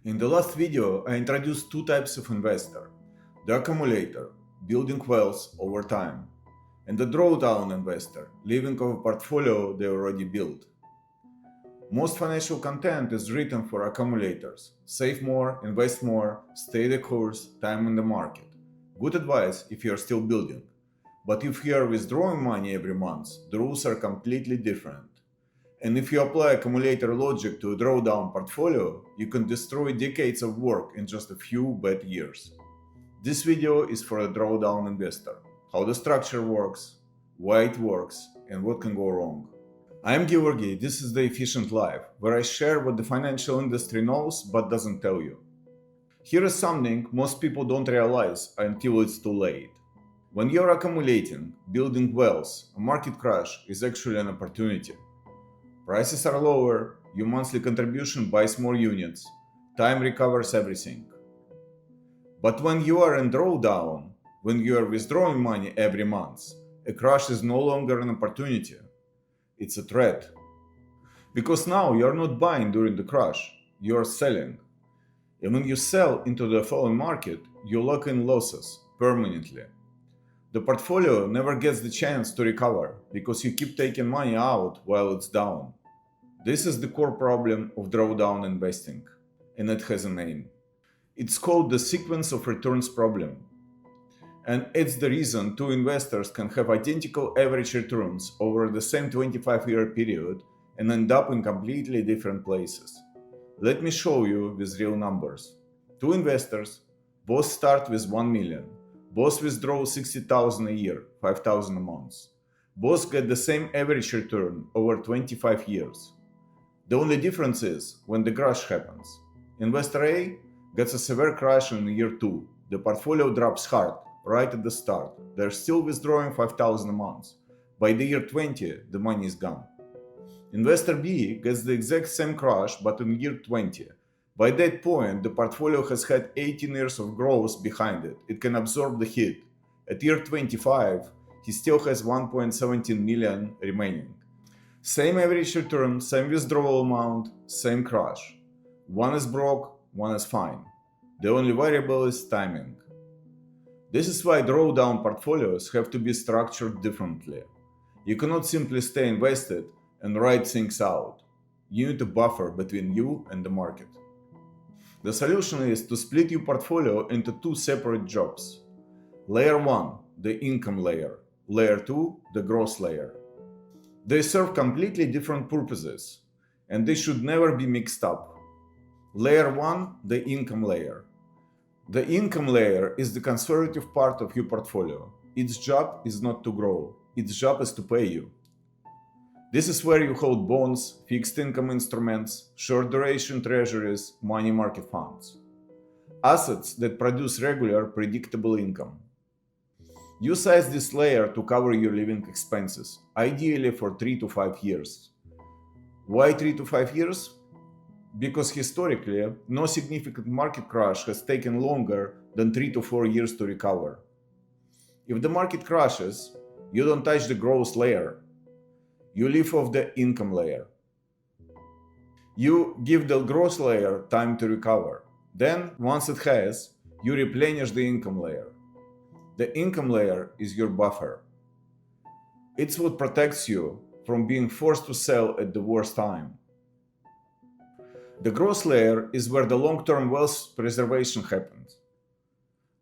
In the last video, I introduced two types of investor: the accumulator, building wealth over time, and the drawdown investor, living off a portfolio they already built. Most financial content is written for accumulators: save more, invest more, stay the course, time in the market. Good advice if you are still building. But if you are withdrawing money every month, the rules are completely different. And if you apply accumulator logic to a drawdown portfolio, you can destroy decades of work in just a few bad years. This video is for a drawdown investor: how the structure works, why it works, and what can go wrong. I am Georgi, this is The Efficient Life, where I share what the financial industry knows but doesn't tell you. Here is something most people don't realize until it's too late. When you're accumulating, building wealth, a market crash is actually an opportunity. Prices are lower, your monthly contribution buys more units, time recovers everything. But when you are in drawdown, when you are withdrawing money every month, a crash is no longer an opportunity, it's a threat. Because now you are not buying during the crash, you are selling. And when you sell into the falling market, you lock in losses permanently. The portfolio never gets the chance to recover because you keep taking money out while it's down. This is the core problem of drawdown investing, and it has a name. It's called the sequence of returns problem. And it's the reason two investors can have identical average returns over the same 25-year period and end up in completely different places. Let me show you with real numbers. Two investors, both start with 1 million. Both withdraw 60,000 a year, 5,000 a month. Both get the same average return over 25 years. The only difference is when the crash happens. Investor A gets a severe crash in year 2. The portfolio drops hard right at the start. They're still withdrawing 5,000 a month. By the year 20, the money is gone. Investor B gets the exact same crash but in year 20. By that point, the portfolio has had 18 years of growth behind it. It can absorb the hit. At year 25, he still has 1.17 million remaining. Same average return, same withdrawal amount, same crash. One is broke, one is fine. The only variable is timing. This is why drawdown portfolios have to be structured differently. You cannot simply stay invested and ride things out. You need a buffer between you and the market. The solution is to split your portfolio into two separate jobs. Layer 1, the income layer. Layer 2, the growth layer. They serve completely different purposes, and they should never be mixed up. Layer 1, the income layer. The income layer is the conservative part of your portfolio. Its job is not to grow, its job is to pay you. This is where you hold bonds, fixed income instruments, short duration treasuries, money market funds. Assets that produce regular, predictable income. You size this layer to cover your living expenses, ideally for 3 to 5 years. Why 3 to 5 years? Because historically, no significant market crash has taken longer than 3 to 4 years to recover. If the market crashes, you don't touch the growth layer. You live off the income layer. You give the growth layer time to recover. Then, once it has, you replenish the income layer. The income layer is your buffer. It's what protects you from being forced to sell at the worst time. The growth layer is where the long-term wealth preservation happens.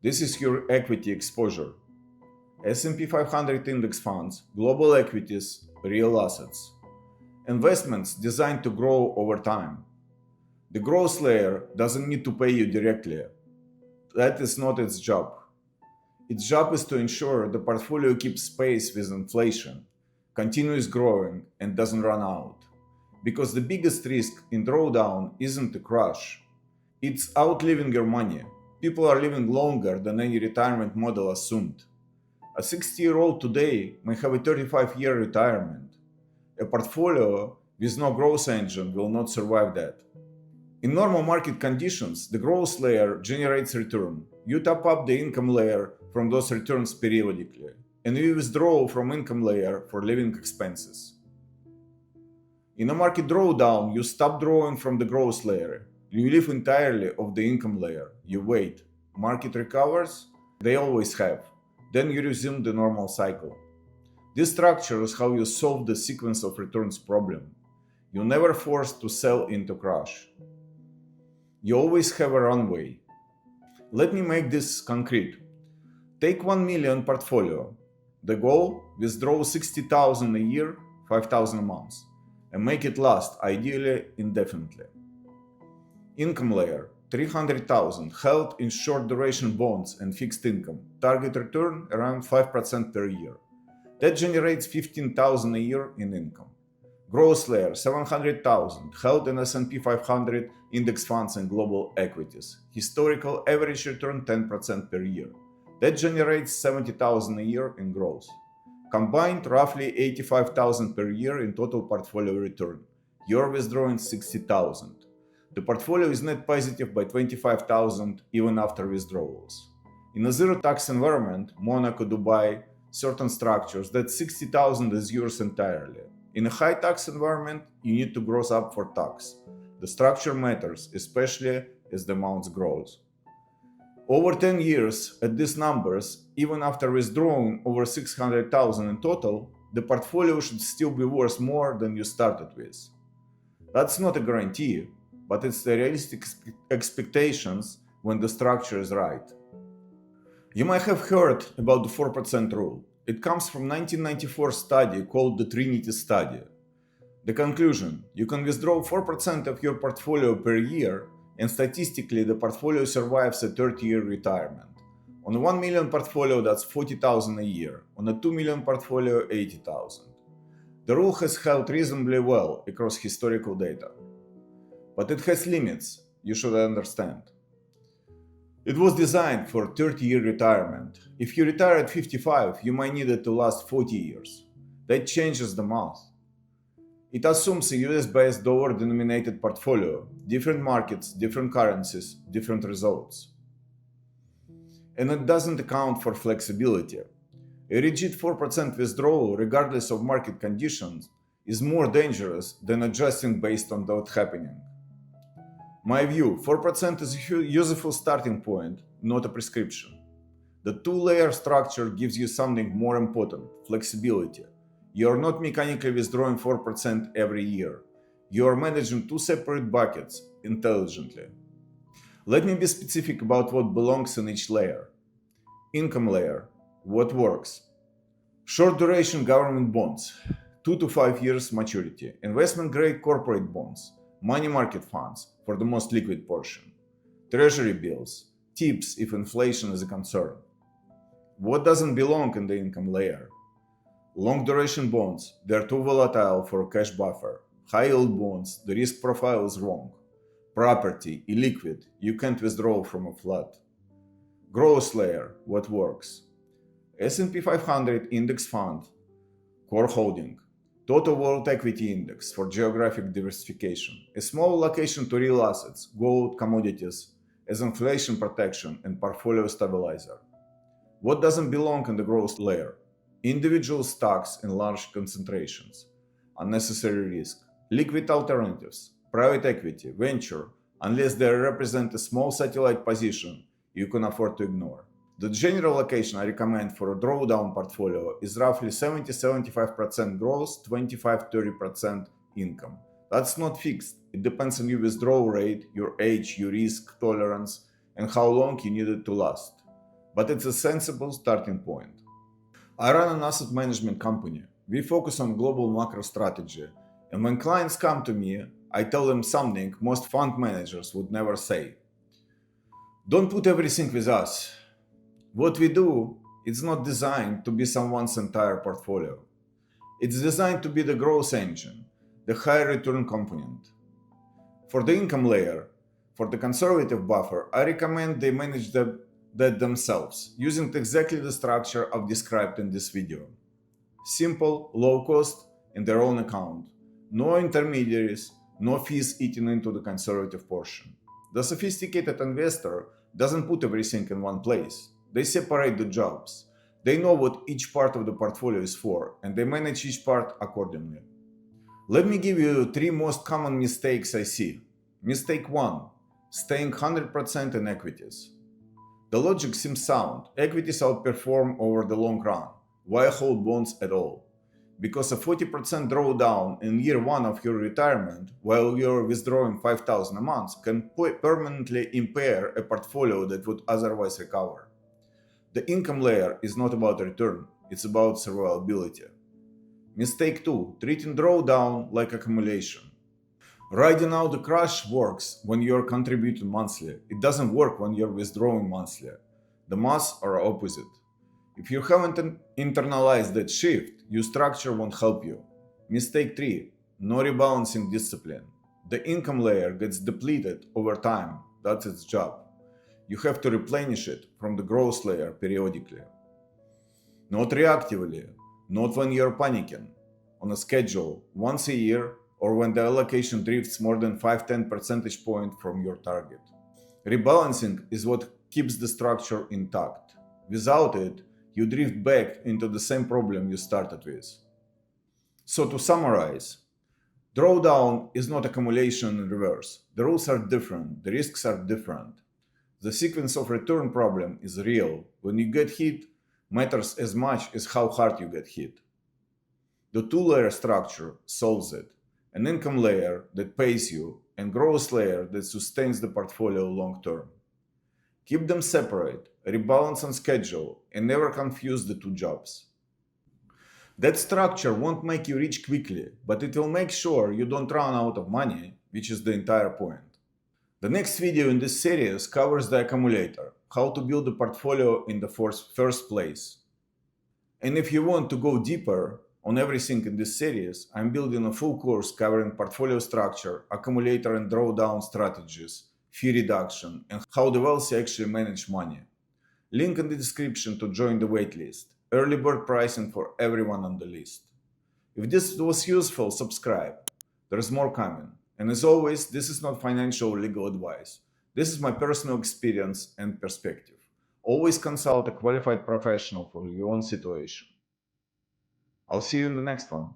This is your equity exposure. S&P 500 index funds, global equities, real assets. Investments designed to grow over time. The growth layer doesn't need to pay you directly. That is not its job. Its job is to ensure the portfolio keeps pace with inflation, continues growing, and doesn't run out. Because the biggest risk in drawdown isn't a crash. It's outliving your money. People are living longer than any retirement model assumed. A 60-year-old today may have a 35-year retirement. A portfolio with no growth engine will not survive that. In normal market conditions, the growth layer generates return. You top up the income layer from those returns periodically, and you withdraw from income layer for living expenses. In a market drawdown, you stop drawing from the growth layer. You live entirely off the income layer. You wait. Market recovers, they always have. Then you resume the normal cycle. This structure is how you solve the sequence of returns problem. You're never forced to sell into crash. You always have a runway. Let me make this concrete. Take 1 million portfolio. The goal, withdraw 60,000 a year, 5,000 a month, and make it last, ideally indefinitely. Income layer, 300,000 held in short duration bonds and fixed income, target return around 5% per year. That generates 15,000 a year in income. Growth layer, 700,000 held in S&P 500 index funds and global equities. Historical average return 10% per year. That generates 70,000 a year in growth. Combined, roughly 85,000 per year in total portfolio return. You're withdrawing 60,000. The portfolio is net positive by 25,000 even after withdrawals. In a zero tax environment, Monaco, Dubai, certain structures, that 60,000 is yours entirely. In a high tax environment, you need to gross up for tax. The structure matters, especially as the amounts grows. Over 10 years, at these numbers, even after withdrawing over 600,000 in total, the portfolio should still be worth more than you started with. That's not a guarantee, but it's the realistic expectations when the structure is right. You might have heard about the 4% rule. It comes from 1994 study called the Trinity Study. The conclusion, you can withdraw 4% of your portfolio per year and statistically the portfolio survives a 30-year retirement. On a 1 million portfolio that's 40,000 a year, on a 2 million portfolio 80,000. The rule has held reasonably well across historical data. But it has limits, you should understand. It was designed for 30-year retirement. If you retire at 55, you might need it to last 40 years. That changes the math. It assumes a US-based dollar-denominated portfolio, different markets, different currencies, different results. And it doesn't account for flexibility. A rigid 4% withdrawal, regardless of market conditions, is more dangerous than adjusting based on what's happening. My view, 4% is a useful starting point, not a prescription. The two-layer structure gives you something more important, flexibility. You are not mechanically withdrawing 4% every year. You are managing two separate buckets intelligently. Let me be specific about what belongs in each layer. Income layer, what works? Short duration government bonds, 2 to 5 years maturity, investment grade corporate bonds, money market funds for the most liquid portion, treasury bills, tips if inflation is a concern. What doesn't belong in the income layer? Long duration bonds, they're too volatile for a cash buffer. High yield bonds, the risk profile is wrong. Property, illiquid, you can't withdraw from a flood. Growth layer, what works? S&P 500 index fund, core holding, total world equity index for geographic diversification, a small allocation to real assets, gold, commodities, as inflation protection and portfolio stabilizer. What doesn't belong in the growth layer? Individual stocks in large concentrations, unnecessary risk, liquid alternatives, private equity, venture, unless they represent a small satellite position you can afford to ignore. The general allocation I recommend for a drawdown portfolio is roughly 70-75% growth, 25-30% income. That's not fixed. It depends on your withdrawal rate, your age, your risk tolerance, and how long you need it to last. But it's a sensible starting point. I run an asset management company. We focus on global macro strategy. And when clients come to me, I tell them something most fund managers would never say. Don't put everything with us. What we do is not designed to be someone's entire portfolio. It's designed to be the growth engine, the high return component. For the income layer, for the conservative buffer, I recommend they manage that themselves, using exactly the structure I've described in this video. Simple, low cost, in their own account. No intermediaries, no fees eaten into the conservative portion. The sophisticated investor doesn't put everything in one place. They separate the jobs. They know what each part of the portfolio is for, and they manage each part accordingly. Let me give you 3 most common mistakes I see. Mistake 1. staying 100% in equities. The logic seems sound. Equities outperform over the long run. Why hold bonds at all? Because a 40% drawdown in year one of your retirement while you're withdrawing 5,000 a month can permanently impair a portfolio that would otherwise recover. The income layer is not about return, it's about survivability. Mistake 2: treating drawdown like accumulation. Riding out the crash works when you're contributing monthly. It doesn't work when you're withdrawing monthly. The maths are opposite. If you haven't internalized that shift, your structure won't help you. Mistake 3: no rebalancing discipline. The income layer gets depleted over time. That's its job. You have to replenish it from the growth layer periodically. Not reactively, not when you're panicking. On a schedule, once a year, or when the allocation drifts more than 5-10 percentage points from your target. Rebalancing is what keeps the structure intact. Without it, you drift back into the same problem you started with. So to summarize, drawdown is not accumulation in reverse. The rules are different, the risks are different. The sequence of return problem is real. When you get hit, matters as much as how hard you get hit. The two-layer structure solves it. An income layer that pays you and growth layer that sustains the portfolio long term. Keep them separate, rebalance on schedule, and never confuse the two jobs. That structure won't make you rich quickly, but it will make sure you don't run out of money, which is the entire point. The next video in this series covers the accumulator, how to build a portfolio in the first place. And if you want to go deeper on everything in this series, I'm building a full course covering portfolio structure, accumulator and drawdown strategies, fee reduction, and how the wealthy actually manage money. Link in the description to join the waitlist. Early bird pricing for everyone on the list. If this was useful, subscribe. There's more coming. And as always, this is not financial or legal advice. This is my personal experience and perspective. Always consult a qualified professional for your own situation. I'll see you in the next one.